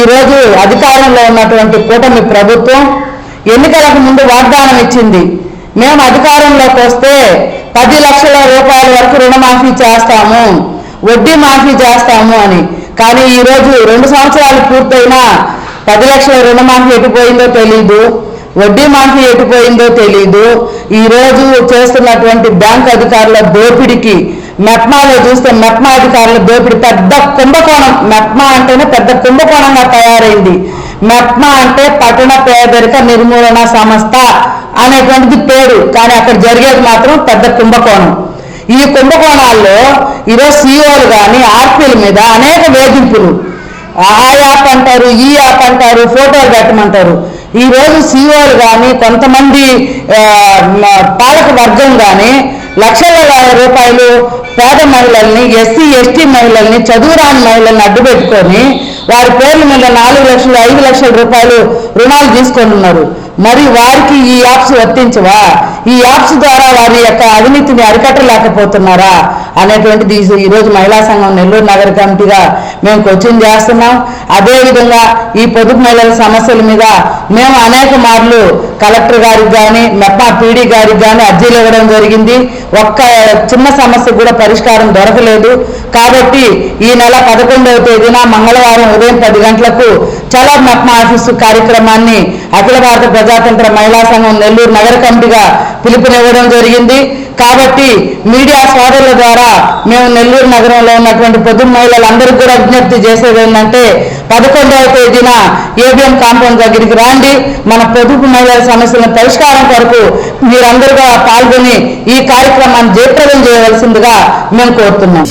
ఈరోజు అధికారంలో ఉన్నటువంటి కూటమి ప్రభుత్వం ఎన్నికలకు ముందు వాగ్దానం ఇచ్చింది. మేము అధికారంలోకి వస్తే 10 లక్షల రూపాయల వరకు రుణమాఫీ చేస్తాము, వడ్డీ మాఫీ చేస్తాము అని. కానీ ఈరోజు 2 సంవత్సరాలు పూర్తయినా 10 లక్షల రుణమాఫీ ఎటుపోయిందో తెలీదు, వడ్డీ మాఫీ ఎటుపోయిందో తెలీదు. ఈరోజు చేస్తున్నటువంటి బ్యాంక్ అధికారుల దోపిడికి మెప్మాలో చూస్తే మెప్మా అధికారుల దోపిడి పెద్ద కుంభకోణం. మెప్మా అంటేనే పెద్ద కుంభకోణంగా తయారైంది. మెప్మా అంటే పట్టణ పేదరిక నిర్మూలన సంస్థ అనేటువంటిది పేరు, కానీ అక్కడ జరిగేది మాత్రం పెద్ద కుంభకోణం. ఈ కుంభకోణాల్లో ఈరోజు సీఓలు కానీ ఆర్పీల మీద అనేక వేధింపులు, ఆ యాప్ అంటారు, ఈ యాప్ అంటారు, ఫోటోలు పెట్టమంటారు. ఈరోజు సీఓలు కానీ కొంతమంది పాలక వర్గం కానీ లక్షల రూపాయలు పేద మహిళల్ని, ఎస్సీ ఎస్టీ మహిళల్ని, చదువురాని మహిళల్ని అడ్డుపెట్టుకొని వారి పేర్ల మీద 4 లక్షలు 5 లక్షల రూపాయలు రుణాలు తీసుకొని ఉన్నారు. మరి వారికి ఈ యాప్స్ వర్తించవా? ఈ యాప్స్ ద్వారా వారి యొక్క అవినీతిని అరికట్టలేకపోతున్నారా అనేటువంటిది ఈరోజు మహిళా సంఘం నెల్లూరు నగర కమిటీగా మేము కోచింగ్ చేస్తున్నాం. అదేవిధంగా ఈ పొదుపు మహిళల సమస్యల మీద మేము అనేక మార్లు కలెక్టర్ గారికి కానీ మెప్మా పీడీ గారికి కానీ అర్జీలు ఇవ్వడం జరిగింది. ఒక్క చిన్న సమస్య కూడా పరిష్కారం దొరకలేదు. కాబట్టి ఈ నెల 11వ తేదీన మంగళవారం ఉదయం 10 గంటలకు చలో మెప్మా ఆఫీసు కార్యక్రమాన్ని అఖిల భారత ప్రజాతంత్ర మహిళా సంఘం నెల్లూరు నగర కమిటీగా పిలుపునివ్వడం జరిగింది. కాబట్టి మీడియా సోదరుల ద్వారా మేము నెల్లూరు నగరంలో ఉన్నటువంటి పొదుపు మహిళలందరికీ కూడా విజ్ఞప్తి చేసేది ఏంటంటే 11వ తేదీన ఏబిఎం కాంపౌండ్ దగ్గరికి రండి. మన పొదుపు మహిళల సమస్యల పరిష్కారం కొరకు మీరందరూ పాల్గొని ఈ కార్యక్రమాన్ని జయప్రదం చేయవలసిందిగా మేము కోరుతున్నాం.